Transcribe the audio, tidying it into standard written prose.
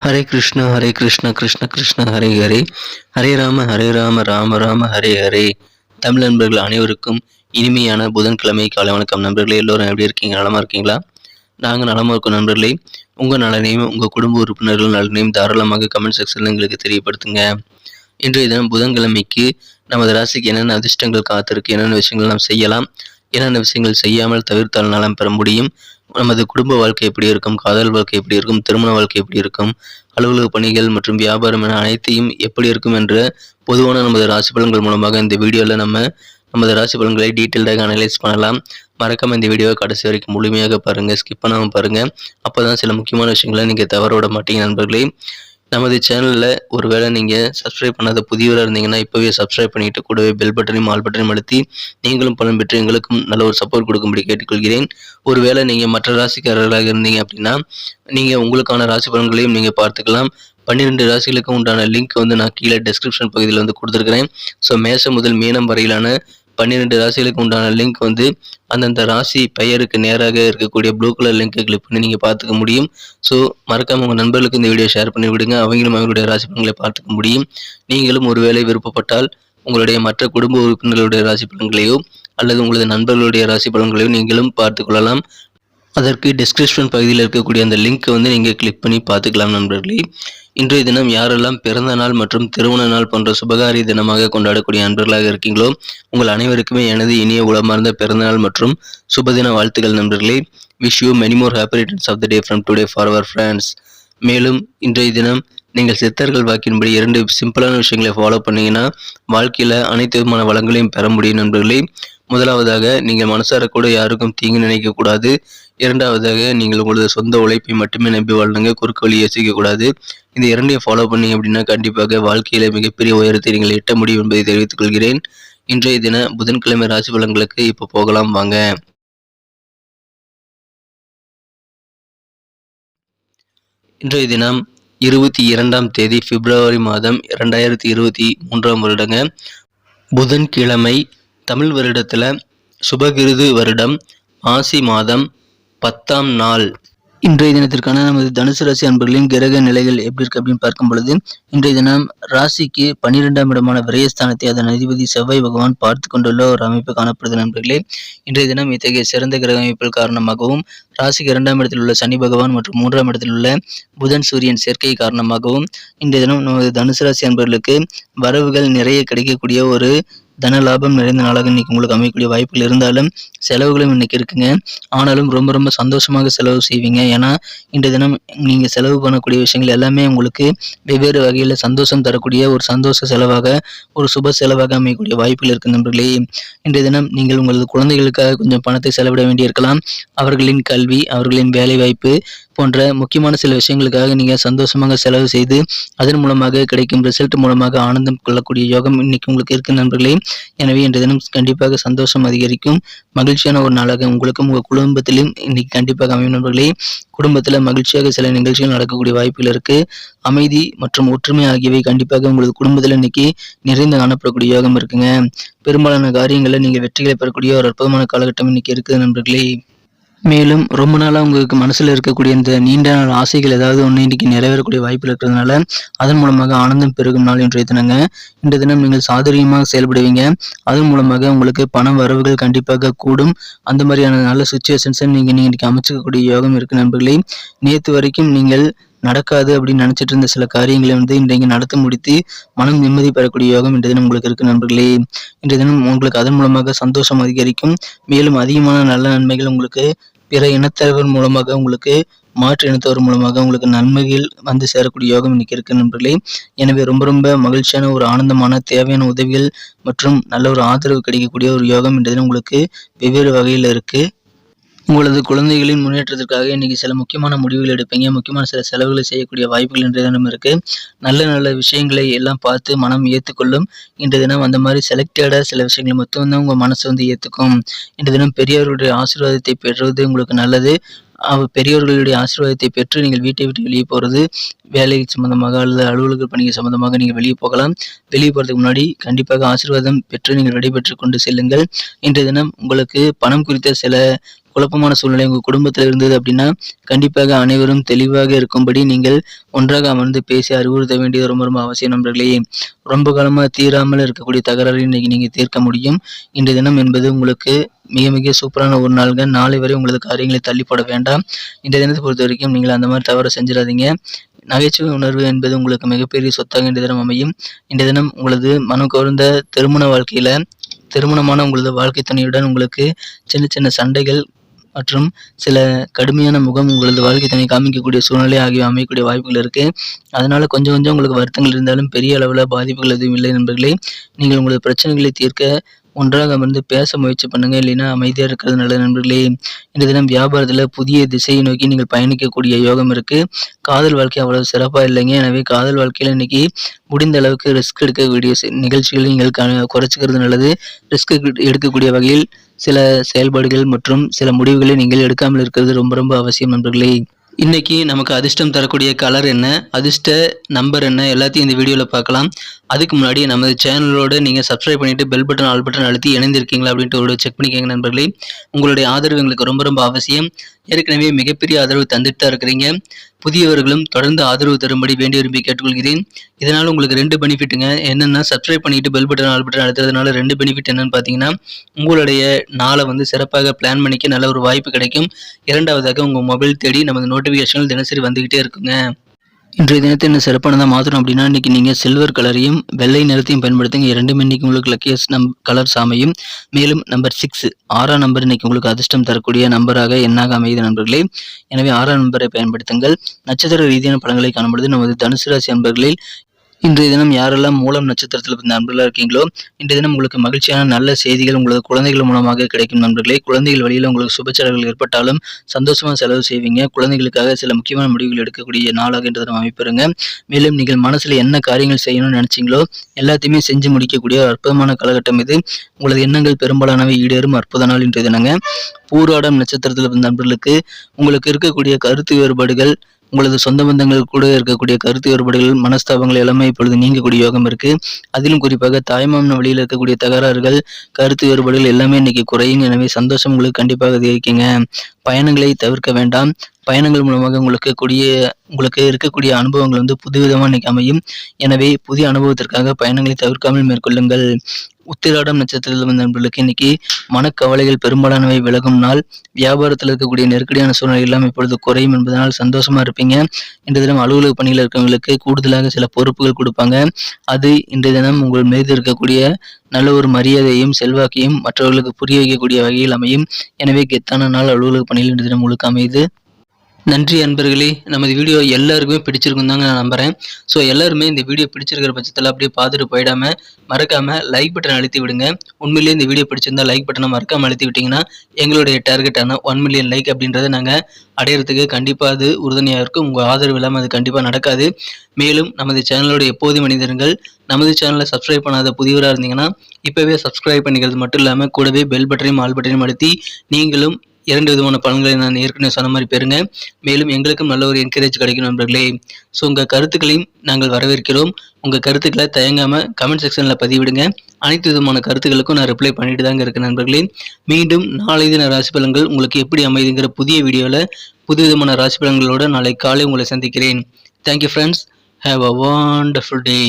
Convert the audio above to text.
ஹரே கிருஷ்ண கிருஷ்ண கிருஷ்ண ஹரே ஹரே, ஹரே ராம ராம ராம ஹரே ஹரே. தமிழ் நண்பர்கள் அனைவருக்கும் இனிமையான புதன்கிழமை காலை வணக்கம். நண்பர்களே, எல்லோரும் எப்படி இருக்கீங்க? நலமா இருக்கீங்களா? நாங்கள் நலமா இருக்கோம் நண்பர்களே. உங்கள் நலனையும் உங்கள் குடும்ப உறுப்பினர்கள் நலனையும் தாராளமாக கமெண்ட் செக்ஷனில் எங்களுக்கு தெரியப்படுத்துங்க. இன்றைய தினம் புதன்கிழமைக்கு நமது ராசிக்கு என்னென்ன அதிர்ஷ்டங்கள் காத்திருக்கு, என்னென்ன விஷயங்கள் நாம் செய்யலாம், என்னென்ன விஷயங்கள் செய்யாமல் தவிர்த்தால் நலம் பெற முடியும், நமது குடும்ப வாழ்க்கை எப்படி இருக்கும், காதல் வாழ்க்கை எப்படி இருக்கும், திருமண வாழ்க்கை எப்படி இருக்கும், அலுவலக பணிகள் மற்றும் வியாபாரம் என அனைத்தையும் எப்படி இருக்கும் என்ற பொதுவான நமது ராசி பலன்கள் மூலமாக இந்த வீடியோவில் நமது ராசி பலன்களை டீட்டெயில்டாக அனலைஸ் பண்ணலாம். மறக்காம இந்த வீடியோவை கடைசி வரைக்கும் முழுமையாக பாருங்கள், ஸ்கிப் பண்ணாமல் பாருங்கள். அப்போ தான் சில முக்கியமான விஷயங்களை நீங்கள் தவற விட மாட்டீங்க நண்பர்களே. நமது சேனலில் ஒருவேளை நீங்கள் சப்ஸ்கிரைப் பண்ணாத புதியவராக இருந்தீங்கன்னா இப்போவே சப்ஸ்கிரைப் பண்ணிவிட்டு கூடவே பெல் பட்டனையும் ஆல் பட்டனையும் அழுத்தி நீங்களும் பலன் பெற்று எங்களுக்கும் நல்ல ஒரு சப்போர்ட் கொடுக்கும்படி கேட்டுக்கொள்கிறேன். ஒருவேளை நீங்கள் மற்ற ராசிக்காரர்களாக இருந்தீங்க அப்படின்னா நீங்கள் உங்களுக்கான ராசி பலன்களையும் நீங்கள் பார்த்துக்கலாம். 12 ராசிகளுக்கு உண்டான லிங்க் நான் கீழே டெஸ்கிரிப்ஷன் பகுதியில் கொடுத்துருக்கிறேன். ஸோ மேஷம் முதல் மீனம் வரையிலான 12 ராசிகளுக்கு உண்டான லிங்க் அந்தந்த ராசி பெயருக்கு நேராக இருக்கக்கூடிய ப்ளூ கலர் லிங்கை கிளிக் பண்ணி நீங்கள் பார்த்துக்க முடியும். ஸோ மறக்காமல் உங்கள் நண்பர்களுக்கு இந்த வீடியோ ஷேர் பண்ணி விடுங்க, அவங்களும் அவங்களுடைய ராசி பலன்களை பார்த்துக்க முடியும். நீங்களும் ஒருவேளை விருப்பப்பட்டால் உங்களுடைய மற்ற குடும்ப உறுப்பினர்களுடைய ராசி பலன்களையோ அல்லது உங்களது நண்பர்களுடைய ராசி பலன்களையோ நீங்களும் பார்த்து கொள்ளலாம். அதற்கு டிஸ்கிரிப்ஷன் பகுதியில் இருக்கக்கூடிய அந்த லிங்க்கை நீங்கள் கிளிக் பண்ணி பார்த்துக்கலாம் நண்பர்களே. இன்றைய தினம் யாரெல்லாம் பிறந்த நாள் மற்றும் திருமண நாள் போன்ற சுபகாரிய தினமாக கொண்டாடக்கூடிய நண்பர்களாக இருக்கீங்களோ உங்கள் அனைவருக்குமே எனது இனிய உளமார்ந்த பிறந்தநாள் மற்றும் சுபதின வாழ்த்துக்கள் நண்பர்களே. Wish you many more happy returns of the day from today for our friends. மேலும் இன்றைய தினம் நீங்கள் சித்தர்கள் வாக்கின்படி 2 சிம்பிளான விஷயங்களை ஃபாலோ பண்ணீங்கன்னா வாழ்க்கையில் அனைத்து விதமான வளங்களையும் பெற முடியும் நண்பர்களே. முதலாவதாக, நீங்கள் மனசார கூட யாருக்கும் தீங்கு நினைக்கக்கூடாது. இரண்டாவதாக, நீங்கள் உங்களது சொந்த உழைப்பை மட்டுமே நம்பி வாழணுங்க, குறுக்கு வழி யோசிக்கக்கூடாது. இந்த 2ஐயும் ஃபாலோ பண்ணீங்க அப்படின்னா கண்டிப்பாக வாழ்க்கையில மிகப்பெரிய உயரத்தை நீங்கள் எட்ட முடியும் என்பதை தெரிவித்துக் கொள்கிறேன். இன்றைய தின புதன்கிழமை ராசி பலன்களுக்கு இப்போ போகலாம் வாங்க. இன்றைய தினம் 22ஆம் தேதி பிப்ரவரி மாதம் 2023 வருடங்க, புதன்கிழமை. தமிழ் வருடத்தில் சுபகிருது வருடம் ஆசி மாதம் 10ஆம் நாள். இன்றைய தினத்திற்கான நமது தனுசு ராசி அன்பர்களின் கிரக நிலைகள் எப்படி இருக்கு அப்படின்னு பார்க்கும் பொழுது, இன்றைய தினம் ராசிக்கு 12ஆம் இடமான விரயஸ்தானத்தை அதன் அதிபதி செவ்வாய் பகவான் பார்த்து கொண்டுள்ள ஒரு அமைப்பு காணப்படுது நண்பர்களே. இன்றைய தினம் இத்தகைய சிறந்த கிரக அமைப்புகள் காரணமாகவும் ராசிக்கு 2ஆம் இடத்தில் உள்ள சனி பகவான் மற்றும் 3ஆம் இடத்தில் உள்ள புதன் சூரியன் சேர்க்கை காரணமாகவும் இன்றைய தினம் நமது தனுசு ராசி அன்பர்களுக்கு வரவுகள் நிறைய கிடைக்கக்கூடிய ஒரு தன லாபம் நிறைந்த நாளாக இன்னைக்கு உங்களுக்கு அமையக்கூடிய வாய்ப்புகள் இருந்தாலும் செலவுகளும் இன்னைக்கு இருக்குங்க. ஆனாலும் ரொம்ப ரொம்ப சந்தோஷமாக செலவு செய்வீங்க. ஏன்னா இன்றைய தினம் நீங்க செலவு பண்ணக்கூடிய விஷயங்கள் எல்லாமே உங்களுக்கு வெவ்வேறு வகையில் சந்தோஷம் தரக்கூடிய ஒரு சந்தோஷ செலவாக, ஒரு சுப செலவாக அமையக்கூடிய வாய்ப்புகள் இருக்கு நண்பர்களே. இன்றைய தினம் நீங்கள் உங்களது குழந்தைகளுக்காக கொஞ்சம் பணத்தை செலவிட வேண்டியிருக்கலாம். அவர்களின் கல்வி, அவர்களின் வேலை வாய்ப்பு போன்ற முக்கியமான சில விஷயங்களுக்காக நீங்க சந்தோஷமாக செலவு செய்து அதன் மூலமாக கிடைக்கும் ரிசல்ட் மூலமாக ஆனந்தம் கொள்ளக்கூடிய யோகம் இன்னைக்கு உங்களுக்கு இருக்கு நண்பர்களே. எனவே இன்றைய தினம் கண்டிப்பாக சந்தோஷம் அதிகரிக்கும், மகிழ்ச்சியான ஒரு நாளாக உங்களுக்கும் உங்கள் குடும்பத்திலும் இன்னைக்கு கண்டிப்பாக அமையும் நண்பர்களே. குடும்பத்தில் மகிழ்ச்சியாக சில நிகழ்ச்சிகள் நடக்கக்கூடிய வாய்ப்புகள் இருக்கு. அமைதி மற்றும் ஒற்றுமை ஆகியவை கண்டிப்பாக உங்களது குடும்பத்தில் இன்னைக்கு நிறைந்து காணப்படக்கூடிய யோகம் இருக்குங்க. பெரும்பாலான காரியங்களில் நீங்கள் வெற்றிகளை பெறக்கூடிய ஒரு அற்புதமான காலகட்டம் இன்னைக்கு இருக்குது நண்பர்களே. மேலும் ரொம்ப நாளாக உங்களுக்கு மனசில் இருக்கக்கூடிய இந்த நீண்ட நாள் ஆசைகள் ஏதாவது ஒன்று இன்னைக்கு நிறைவேறக்கூடிய வாய்ப்பு இருக்கிறதுனால அதன் மூலமாக ஆனந்தம் பெருகும் நாள் இன்றைய தினங்க. இன்றைய தினம் நீங்கள் சாதுரியமாக செயல்படுவீங்க. அதன் மூலமாக உங்களுக்கு பண வரவுகள் கண்டிப்பாக கூடும். அந்த மாதிரியான நல்ல சுச்சுவேஷன்ஸை நீங்கள் இன்னைக்கு அமைச்சிக்கக்கூடிய யோகம் இருக்கு நண்பர்களே. நேற்று வரைக்கும் நீங்கள் நடக்காது அப்படின்னு நினைச்சிட்டு இருந்த சில காரியங்களை இன்றைக்கு நடத்த முடித்து மனம் நிம்மதி பெறக்கூடிய யோகம் இன்றைய தினம் உங்களுக்கு இருக்கு நண்பர்களே. இன்றைய தினம் உங்களுக்கு அதன் மூலமாக சந்தோஷம் அதிகரிக்கும். மேலும் அதிகமான நல்ல நன்மைகள் உங்களுக்கு பிற இனத்தவர் மூலமாக, உங்களுக்கு மாற்று இனத்தவர் மூலமாக உங்களுக்கு நன்மைகள் சேரக்கூடிய யோகம் இன்னைக்கு இருக்கு நண்பர்களே. எனவே ரொம்ப ரொம்ப மகிழ்ச்சியான ஒரு ஆனந்தமான தேவையான உதவிகள் மற்றும் நல்ல ஒரு ஆதரவு கிடைக்கக்கூடிய ஒரு யோகம் இன்றைய தினம் உங்களுக்கு வெவ்வேறு வகையில் இருக்கு. உங்களது குழந்தைகளின் முன்னேற்றத்திற்காக இன்னைக்கு சில முக்கியமான முடிவுகள் எடுப்பீங்க. முக்கியமான சில செலவுகளை செய்யக்கூடிய வாய்ப்புகள் இன்றைய தினம் இருக்கு. நல்ல நல்ல விஷயங்களை எல்லாம் பார்த்து மனம் ஏற்றுக்கொள்ளும். இன்றைய தினம் அந்த மாதிரி செலக்டடாக சில விஷயங்களை மட்டும்தான் உங்கள் மனசு ஏற்றுக்கும். இன்றைய தினம் பெரியவர்களுடைய ஆசீர்வாதத்தை பெறுவது உங்களுக்கு நல்லது. பெரியவர்களுடைய ஆசீர்வாதத்தை பெற்று நீங்கள் வீட்டை விட்டு வெளியே போகிறது, வேலை சம்பந்தமாக அல்லது அலுவலக பணிகள் சம்பந்தமாக நீங்கள் வெளியே போகலாம். வெளியே போகிறதுக்கு முன்னாடி கண்டிப்பாக ஆசீர்வாதம் பெற்று நீங்கள் விடைபெற்று கொண்டு செல்லுங்கள். இன்றைய தினம் உங்களுக்கு பணம் குறித்த சில குழப்பமான சூழ்நிலை உங்கள் குடும்பத்தில் இருந்தது அப்படின்னா கண்டிப்பாக அனைவரும் தெளிவாக இருக்கும்படி நீங்கள் ஒன்றாக அமர்ந்து பேசி அறிவுறுத்த வேண்டியது ரொம்ப ரொம்ப அவசியம் நண்பர்களே. ரொம்ப காலமாக தீராமல் இருக்கக்கூடிய தகராறு இன்னைக்கு நீங்கள் தீர்க்க முடியும். இன்றைய தினம் என்பது உங்களுக்கு மிக மிக சூப்பரான ஒரு நாளுங்க. நாளை வரை உங்களது காரியங்களை தள்ளி போட வேண்டாம். இன்றைய தினத்தை பொறுத்த வரைக்கும் நீங்கள் அந்த மாதிரி தவறு செஞ்சிடாதீங்க. நகைச்சுவை உணர்வு என்பது உங்களுக்கு மிகப்பெரிய சொத்தாக இன்றைய தினம் அமையும். இன்றைய தினம் உங்களது மனம் கவர்ந்த திருமண வாழ்க்கையில திருமணமான உங்களது வாழ்க்கை துணையுடன் உங்களுக்கு சின்ன சின்ன சண்டைகள் மற்றும் சில கடுமையான முகம் உங்களது வாழ்க்கை துணை காமிக்கக்கூடிய சூழ்நிலை ஆகிய அமையக்கூடிய வாய்ப்புகள் இருக்கு. அதனால கொஞ்சம் கொஞ்சம் உங்களுக்கு வருத்தங்கள் இருந்தாலும் பெரிய அளவில் பாதிப்புகள் எதுவும் இல்லை நண்பர்களே. நீங்கள் உங்களது பிரச்சனைகளை தீர்க்க ஒன்றாக அமர்ந்து பேச முயற்சி பண்ணுங்க. இல்லைன்னா அமைதியாக இருக்கிறது நல்லது நண்பர்களே. இந்த தினம் வியாபாரத்தில் புதிய திசையை நோக்கி நீங்கள் பயணிக்கக்கூடிய யோகம் இருக்கு. காதல் வாழ்க்கை அவ்வளவு சிறப்பாக இல்லைங்க. எனவே காதல் வாழ்க்கையில் இன்னைக்கு முடிந்த அளவுக்கு ரிஸ்க் எடுக்கக்கூடிய நிகழ்ச்சிகளை நீங்கள் குறைச்சிக்கிறது நல்லது. ரிஸ்க் எடுக்கக்கூடிய வகையில் சில செயல்பாடுகள் மற்றும் சில முடிவுகளை நீங்கள் எடுக்காமல் இருக்கிறது ரொம்ப ரொம்ப அவசியம் நண்பர்களே. இன்னைக்கு நமக்கு அதிர்ஷ்டம் தரக்கூடிய கலர் என்ன, அதிர்ஷ்ட நம்பர் என்ன, எல்லாத்தையும் இந்த வீடியோவில் பார்க்கலாம். அதுக்கு முன்னாடி நமது சேனலோட நீங்கள் சப்ஸ்கிரைப் பண்ணிட்டு பெல் பட்டன் ஆல் பட்டன் அழுத்தி இணைந்திருக்கீங்களா அப்படின்ட்டு ஒரு செக் பண்ணிக்கோங்க நண்பர்களே. உங்களுடைய ஆதரவு எங்களுக்கு ரொம்ப ரொம்ப அவசியம். ஏற்கனவே மிகப்பெரிய ஆதரவு தந்துட்டு தான் இருக்கிறீங்க. புதியவர்களும் தொடர்ந்து ஆதரவு தரும்படி வேண்டி விரும்பி கேட்டுக்கொள்கிறேன். இதனால் உங்களுக்கு 2 பெனிஃபிட்டுங்க. என்னென்னா சப்ஸ்கிரைப் பண்ணிட்டு பெல் பட்டன் ஆல் பட்டன் அழுத்துறதுனால 2 பெனிஃபிட் என்னன்னு பார்த்தீங்கன்னா, உங்களுடைய நாளை சிறப்பாக பிளான் பண்ணிக்க நல்ல ஒரு வாய்ப்பு கிடைக்கும். இரண்டாவதாக உங்கள் மொபைல் தேடி நமது நோட்டிஃபிகேஷன்கள் தினசரி வந்துகிட்டே இருக்குங்க. இன்றைய தினத்தை என்ன சிறப்பானதாக மாற்றணும் அப்படின்னா, இன்றைக்கி நீங்கள் சில்வர் கலரையும் வெள்ளை நிறத்தையும் பயன்படுத்துங்க. இரண்டுமே இன்றைக்கி உங்களுக்கு லக்கியஸ்ட் கலர்ஸ் அமையும். மேலும் நம்பர் 6 6ஆம் நம்பர் இன்றைக்கி உங்களுக்கு அதிர்ஷ்டம் தரக்கூடிய நம்பராக எண்ணாக அமையுது நண்பர்களே. எனவே 6ஆம் நம்பரை பயன்படுத்துங்கள். நட்சத்திர ரீதியான பலன்களை காணும்பொழுது நமது தனுசு ராசி நண்பர்களில் இன்றைய தினம் யாரெல்லாம் மூலம் நட்சத்திரத்தில் பிறந்த நண்பர்களாக இருக்கீங்களோ, இன்றைய தினம் உங்களுக்கு மகிழ்ச்சியான நல்ல செய்திகள் உங்களது குழந்தைகள் மூலமாக கிடைக்கும் நண்பர்களே. குழந்தைகள் வழியில் உங்களுக்கு சுப செலவுகள் ஏற்பட்டாலும் சந்தோஷமாக செலவு செய்வீங்க. குழந்தைகளுக்காக சில முக்கியமான முடிவுகள் எடுக்கக்கூடிய நாளாக இன்றைய தினம் அமைப்பெறுங்க. மேலும் நீங்கள் மனசில் என்ன காரியங்கள் செய்யணும்னு நினைச்சீங்களோ எல்லாத்தையுமே செஞ்சு முடிக்கக்கூடிய அற்புதமான காலகட்டம் இது. உங்களது எண்ணங்கள் பெரும்பாலானவை ஈடேறும் அற்புத நாள் இன்றைய தினங்க. பூராடம் நட்சத்திரத்தில் பிறந்த நண்பர்களுக்கு உங்களுக்கு இருக்கக்கூடிய கருத்து வேறுபாடுகள், உங்களது சொந்த பந்தங்கள் கூட இருக்கக்கூடிய கருத்து வேறுபாடுகள், மனஸ்தாபங்கள் எல்லாமே இப்பொழுது நீங்கக்கூடிய யோகம் இருக்கு. அதிலும் குறிப்பாக தாய்மாமன் வழியில் இருக்கக்கூடிய தகராறுகள், கருத்து வேறுபாடுகள் எல்லாமே இன்னைக்கு குறையும். எனவே சந்தோஷம் உங்களுக்கு கண்டிப்பாக அதிகரிக்குங்க. பயணங்களை தவிர்க்க வேண்டாம். பயணங்கள் மூலமாக உங்களுக்கு இருக்கக்கூடிய அனுபவங்கள் புதுவிதமாக இன்னைக்கு அமையும். எனவே புதிய அனுபவத்திற்காக பயணங்களை தவிர்க்காமல் மேற்கொள்ளுங்கள். உத்திராடம் நட்சத்திரத்தில் வந்த நண்பர்களுக்கு இன்னைக்கு மனக்கவலைகள் பெரும்பாலானவை விலகும் நாள். வியாபாரத்தில் இருக்கக்கூடிய நெருக்கடியான சூழ்நிலை எல்லாம் இப்பொழுது குறையும் என்பதனால் சந்தோஷமா இருப்பீங்க. இன்றைய தினம் அலுவலக பணியில் இருக்கிறவங்களுக்கு கூடுதலாக சில பொறுப்புகள் கொடுப்பாங்க. அது இன்றைய தினம் உங்கள் மீது இருக்கக்கூடிய நல்ல ஒரு மரியாதையும் செல்வாக்கையும் மற்றவர்களுக்கு புரிய வைக்கக்கூடிய வகையில் அமையும். எனவே கெத்தான நாள் அலுவலக பணியில் இன்றைய தினம் உங்களுக்கு அமையுது. நன்றி அன்பர்களே. நமது வீடியோ எல்லாருக்குமே பிடிச்சிருக்கும் தாங்க நான் நம்புகிறேன். ஸோ எல்லாருமே இந்த வீடியோ பிடிச்சிருக்கிற பட்சத்தில் அப்படியே பார்த்துட்டு போயிடாமல் மறக்காமல் லைக் பட்டன் அழுத்தி விடுங்க. உண்மையிலேயே இந்த வீடியோ பிடிச்சிருந்தா லைக் பட்டனை மறக்காமல் அழுத்தி விட்டிங்கன்னா எங்களுடைய டார்கெட்டான 1 மில்லியன் லைக் அப்படின்றத நாங்கள் அடையிறதுக்கு கண்டிப்பாக அது உறுதுணையாக இருக்கும். உங்கள் ஆதரவு இல்லாமல் அது கண்டிப்பாக நடக்காது. மேலும் நமது சேனலோட எப்போதும் மனிதர்கள் நமது சேனலை சப்ஸ்கிரைப் பண்ணாத புதியவராக இருந்தீங்கன்னா இப்போவே சப்ஸ்கிரைப் பண்ணிக்கிறது மட்டும் இல்லாமல் கூடவே பெல் பட்டனையும் ஆல் பட்டனையும் அழுத்தி நீங்களும் 2 விதமான பலன்களை நான் ஏற்கனவே சொன்ன மாதிரி பெறுங்க. மேலும் எங்களுக்கும் நல்ல ஒரு என்கரேஜ் கிடைக்கும் நண்பர்களே. ஸோ உங்கள் கருத்துக்களையும் நாங்கள் வரவேற்கிறோம். உங்கள் கருத்துக்களை தயங்காமல் கமெண்ட் செக்ஷனில் பதிவிடுங்க. அனைத்து விதமான கருத்துக்களுக்கும் நான் ரிப்ளை பண்ணிட்டு தாங்க இருக்கேன் நண்பர்களே. மீண்டும் நாளை தின ராசி பலன்கள் உங்களுக்கு எப்படி அமைதுங்கிற புதிய வீடியோவில் புது விதமான ராசி பலன்களோடு நாளை காலை உங்களை சந்திக்கிறேன். Thank you friends. Have a wonderful day.